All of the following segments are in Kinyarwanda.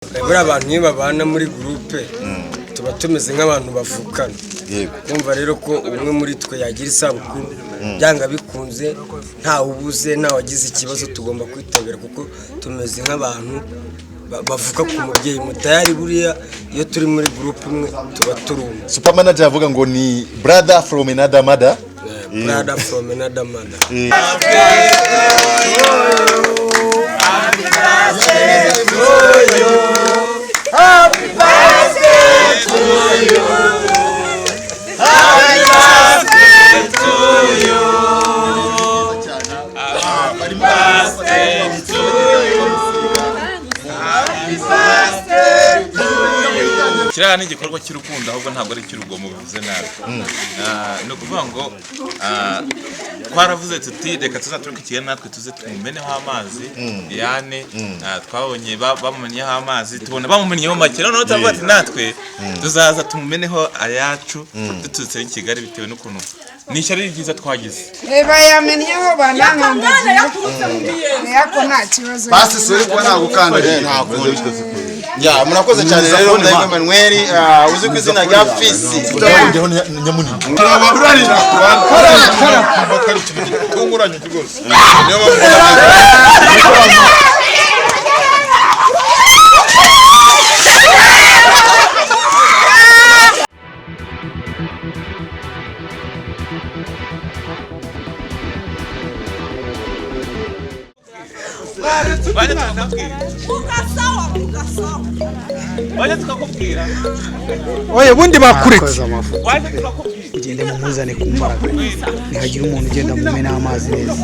buriya abantu iyo babana muri groupe tuba tumeze nk'abantu bavukana. Kumva rero ko umwe muri twe yagira isabukuru byanga bikunze nta ubuze nta wagize ikibazo tugomba kwitabira kuko tumeze nk'abantu bavuka ku mubyeyi mutayari buriya iyo turi muri groupe imwe tuba turumva. Super manager avuga ngo ni brother from another mother. Brother from another mother. Happy birthday to you. Happy birthday to you. Happy birthday to you. Happy birthday to you. Kiriya ni igikorwa cy'urukundo ahubwo ntabwo ari cy'urugomo bivuze nabi. No kuvuga ngo twaravuze tuti reka tuzaturukiye natwe tuze tumumeneho amazi yane twabonye bamumenyeho amazi tubona bamumenyeho make none turavuga ati natwe tuzaza tumumeneho ayacu dututse i Kigali bitewe n'ukuntu nishyari ryiza twagize bayamenyeho banangambaje yako nta kibazo basi sore ko nta gukandira nta kundi ya murakoze cyane rero Ndahimana Emmanuel uzi ku izina rya Fisi turabugeho nyamunini turaburarira bakari kintu tunguranye rwose Oye bundi bakuretse ugende mu muzane ku mbaraga ntihagira umuntu ugenda mu mena amazi neza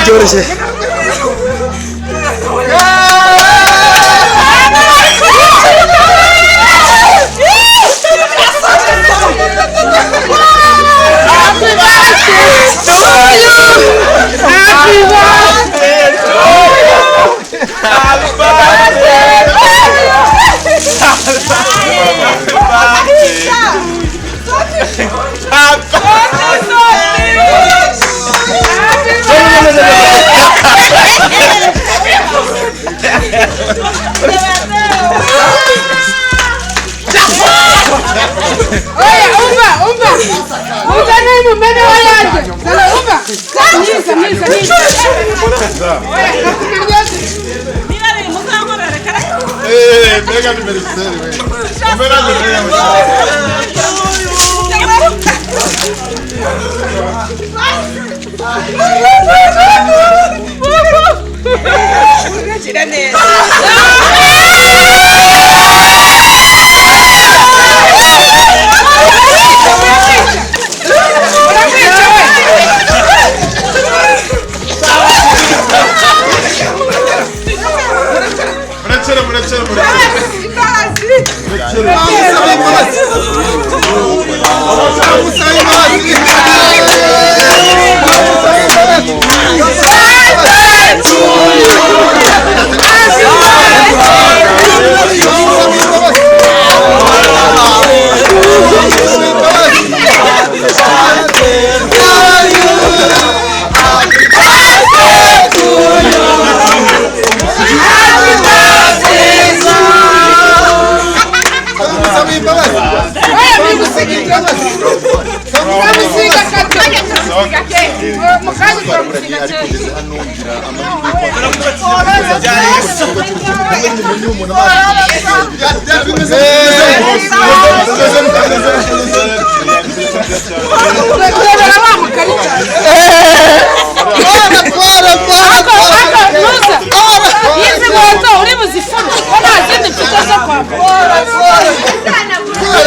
byoroshye mega aniversário Ora,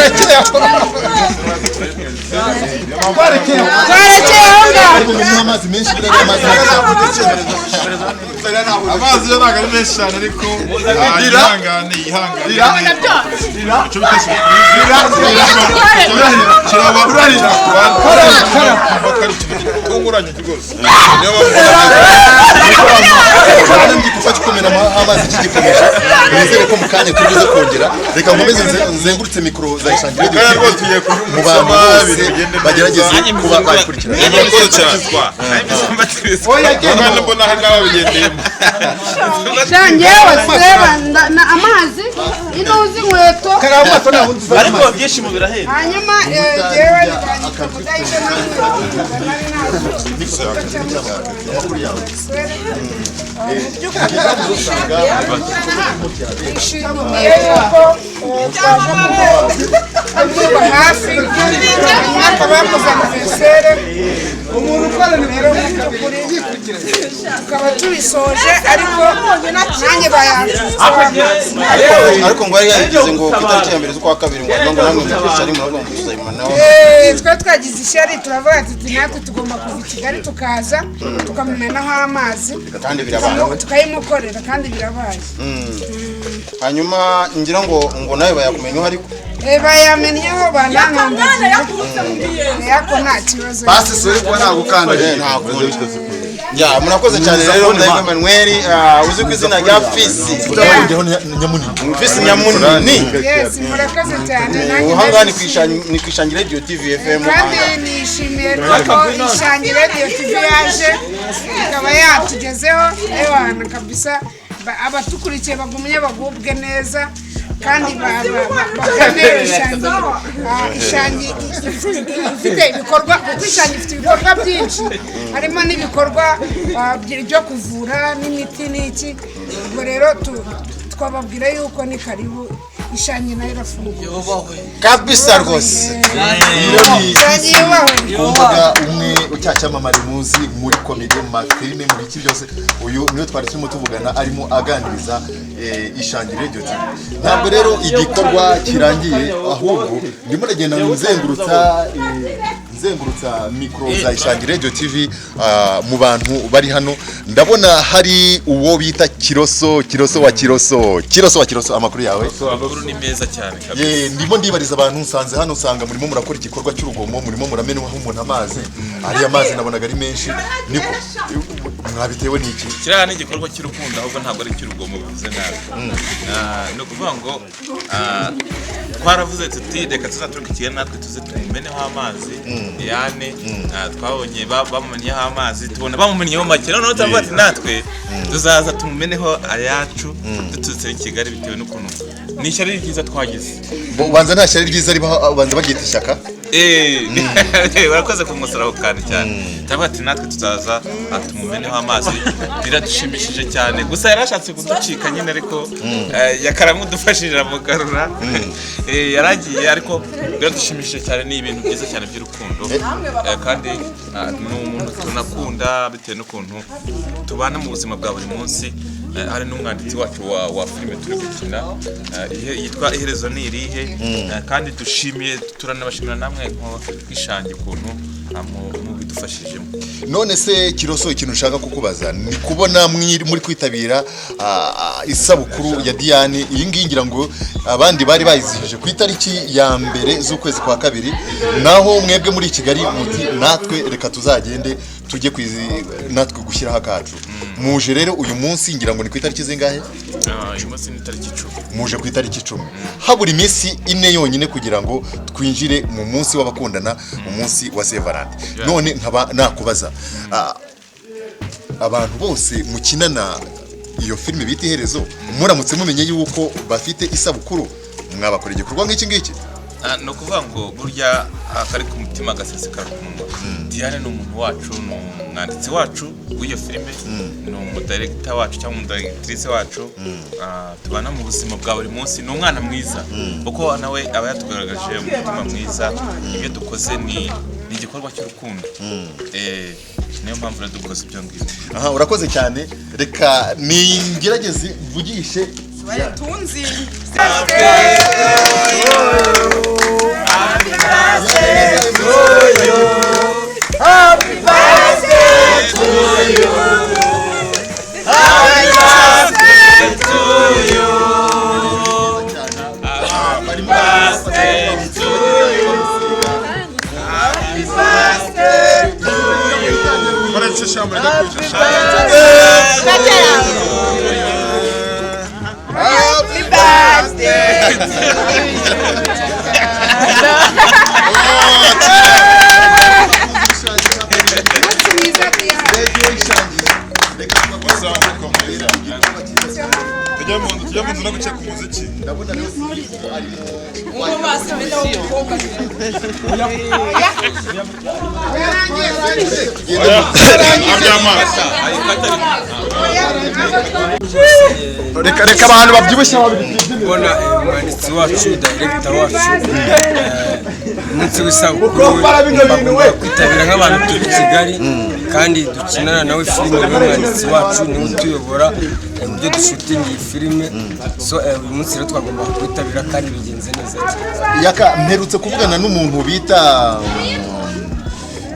twarekeye aho ngaho amazi menshi amazi yo ntabwo ari menshi cyane ariko yihangane tunguranye rwose amazi kigikomeje nizere ko mu kanya tugize kongera reka nkomeze nzengurutse mikoro za Ishangi Radio mu bantu bose bagerageze kuba bakurikira shangewe seba amazi inuzi inkweto ariko byinshi mu birahera hanyuma jewe nishimiye yuko twaje hafi akaba yakoze anniversaire rero tukaba tubisoje ariko nanjye ariko ngo yari yagize ngo ku itariki ya mbere z'ukwa kabiri ngo namwe mukishari mu rwanda tuzayimana twe twagize ishyari turavuga tuti natwe tugomba kuva i Kigali tukaza tukamumenaho amazi kandi birabaye tukayimukorera kandi birabaye hanyuma ngira ngo nawe bayakumenyeho ariko bayamenyeho bananambye yako nta kibazo basi sore ko nta gukanda ya murakoze cyane rero Ndahimana Emmanuel uzi ku izina rya Fisi Fisi Nyamunini yes murakoze cyane uhangani ni Ishangi Radio TV FM kandi nishimiye ko Ishangi Radio TV yaje ikaba yatugezeho ewana kabisa abatukurikiye bagumye bagubwe neza kandi bakanera Ishangi ifite ibikorwa kuko Ishangi ifite ibikorwa byinshi harimo n'ibikorwa byo kuvura n'imiti n'iki ubwo rero twababwira yuko ni karibu Ishangi nayo irafunguye kabisa rwose kumvuga umwe ucyamamare muzi muri komedi mu mafilime mu biki byose uyu niyo twari turimo tuvugana arimo aganiriza Ishangi Radio TV ntabwo rero igikorwa kirangiye ahubwo ndimo nagenda nzengurutsa mikoro za Ishangi Radio TV mu bantu bari hano ndabona hari uwo bita Kiroso amakuru yawe amakuru ni meza cyane kabisa ndimo ndibariza abantu nsanze hano usanga murimo murakora igikorwa cy'urugomo murimo muramenaho umuntu amazi ariya mazi nabonaga ari menshi niko mwabitewe n'iki kiriya ni igikorwa cy'urukundo ahubwo ntabwo ari icy'urugomo bivuze nabi ni ukuvuga ngo twaravuze tuti reka tuzaturuka ikigali natwe tuze tumumeneho amazi yane twabonye bamumenyeho amazi tubona bamumenyeho make noneho turavuga ati natwe tuzaza tumumeneho ayacu duturutse i Kigali bitewe n'ukuntu ni ishyari ryiza twagize ubanza nta shyari ryiza ribaho ubanza baryita ishyaka barakoze kumusaraho kandi cyane turavuga ati natwe tuzaza tumumeneho amazi biradushimishije cyane gusa yarashatse kuducika nyine ariko yakaramudufashije amugarura yaragiye ariko biradushimishije cyane ni ibintu byiza cyane by'urukundo kandi ni umuntu tunakunda bitewe n'ukuntu tubana mu buzima bwa buri munsi hari n'umwanditsi wacu wa filime turi gukina yitwa Iherezo ni irihe kandi dushimiye turanabashimira namwe nk'Ishangi ukuntu mubidufashijemo none se Kiroso ikintu ushaka kukubaza ni kubona muri kwitabira isabukuru ya Diane iyi ngiyi ngira ngo abandi bari bayizihije ku itariki ya mbere z'ukwezi kwa kabiri naho mwebwe muri Kigali muti natwe reka tuzagende tujye natwe gushyiraho akacu muje rero uyu munsi ngira ngo ni ku itariki zingahe uyu munsi ni itariki 10 muje ku itariki 10 habura iminsi ine yonyine kugira ngo twinjire mu munsi w'abakundana mu munsi wa Saint Valentin none nkaba nakubaza abantu bose mukinana iyo filime bita Iherezo muramutse mumenye yuko bafite isabukuru mwabakora igikorwa nk'iki ngiki no kuvuga ngo burya akari ku mutima gasesekara ku munwa Diane ni umuntu wacu ni umwanditsi wacu w'iyo filime ni umudirector wacu cyangwa umudirectrice wacu tubana mu buzima bwa buri munsi ni umwana mwiza kuko nawe aba yatugaragaje umutima mwiza ibyo dukoze ni igikorwa cy'urukundo niyo mpamvu rero dukoze ibyo ngibyo urakoze cyane reka ningerageze mvugishe tunzi reka abantu babyibushye kubona umwanditsi wacu director wacu umunsi w'isabukuru bagomba kwitabira nk'abantu turi Kigali kandi dukinana nawe filime n'umwanditsi wacu niwe utuyobora uburyo dushutinga iyi filime so uyu munsi rero twagomba kwitabira kandi bigenze neza cyane. Yaka mperutse kuvugana n'umuntu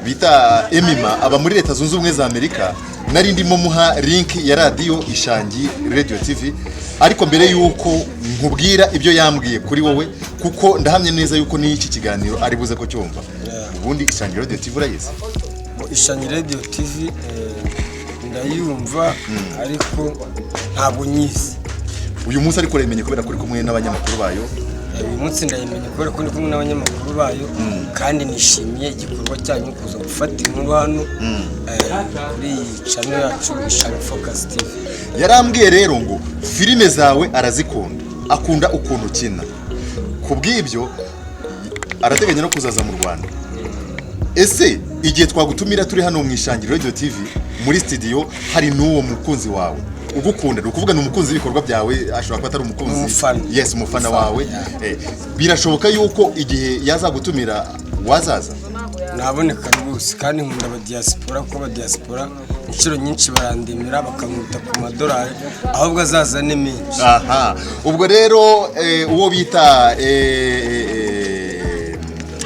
bita Emima aba muri Leta Zunze Ubumwe za Amerika, nari ndimo muha link ya radio Ishangi Radio TV, ariko mbere yuko nkubwira ibyo yambwiye kuri wowe kuko ndahamye neza yuko n'iki kiganiro ari buze ko cyumva. Ubundi Ishangi Radio TV urayizi? Ishangi Radio TV ndayumva ariko ntabwo nyizi. Uyu munsi ariko remenye kubera kuri kumwe n'abanyamakuru bayo. Uyu munsi ndayimenye kubera ko ndi kumwe n'abanyamakuru bayo kandi nishimiye igikorwa cyanyu kuza gufata inkuru hano kuri channel yacu Ishangi Focus TV. Yarambwiye rero ngo filime zawe arazikunda, akunda ukuntu ukina. Kubw'ibyo arateganya no kuzaza mu Rwanda. Ese igihe twagutumira turi hano mu Ishangi Radio TV muri studio hari n'uwo mukunzi wawe ugukunda, ukuvuga ni umukunzi w'ibikorwa byawe, ashobora kuba atari umukunzi, yes, umufana wawe, birashoboka yuko igihe yazagutumira wazaza? Naboneka rwose kandi nkunda aba diaspora kuko aba diaspora inshuro nyinshi barandemera bakamwita ku madolari ahubwo azazane menshi. Aha, ubwo rero uwo bita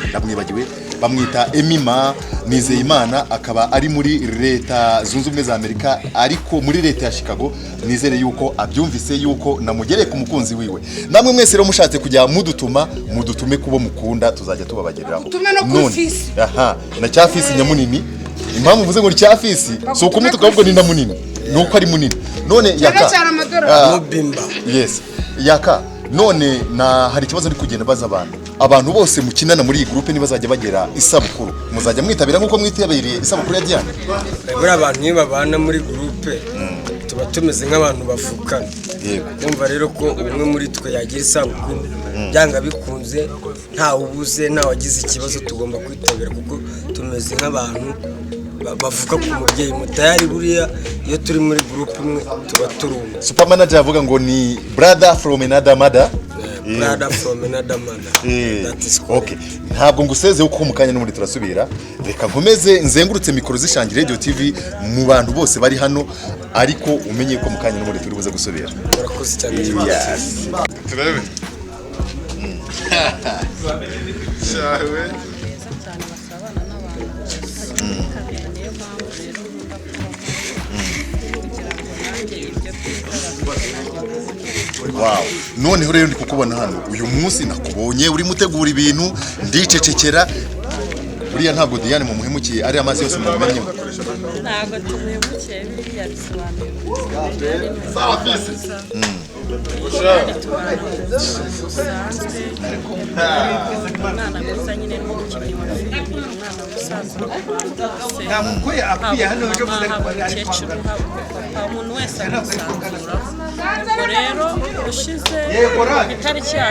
ndamwibagiwe bamwita Emima Nizeyimana, akaba ari muri Leta Zunze Ubumwe za Amerika ariko muri Leta ya Chicago. Nizere yuko abyumvise yuko namugereye ku mukunzi wiwe. Namwe mwese rero mushatse kujya mudutume kubo mukunda tuzajya tubabageraho. None aha na cyafisi nyamunini, impamvu mvuze ngo cyafisi so uko tukabwo ni namunini nuko ari munini. None Yaka Mobimba, yes Yaka, none na hari ikibazo ari kugenda baza abantu bose mukinana muri iyi groupe nibazajya bagera isabukuru muzajya mwitabira nkuko mwitabiriye isabukuru ya Diane. buri abantu niba babana muri groupe tuba tumeze nk'abantu bavukana. Kumva rero ko umwe muri twe yagira isabukuru byanga bikunze nta ubuze nta wagize ikibazo tugomba kwitabira kuko tumeze nk'abantu bavuka ku mubyeyi mutayari. Buriya iyo turi muri groupe imwe tuba turumva. Super manager avuga ngo ni brother from another mother. Brother from another mother. That is okay. Ntabwo nguseze uko mukanya n'ubundi turasubira. Reka nkomeze nzengurutse mikoro z'Ishangi Radio TV mu bantu bose bari hano, ariko umenye ko mukanya n'ubundi turi buze gusubira. Murakoze cyane. Yes. Turebe. Shawe. Wow. Noneho rero ndi kukubona hano uyu munsi nakubonye uri mutegura ibintu ndicecekera. Buriya ntabwo Diane mu muhemukiye ari amazi yose mu menye. Ntabwo tumuhemukiye biriya bisobanura. Umwana gusa nyine n'umukinnyi wa filime, umwana usanzwe ntabwo yakwiye hano ejo buze umukecuru umuntu wese amusanzura. Ubwo rero ushize itariki ya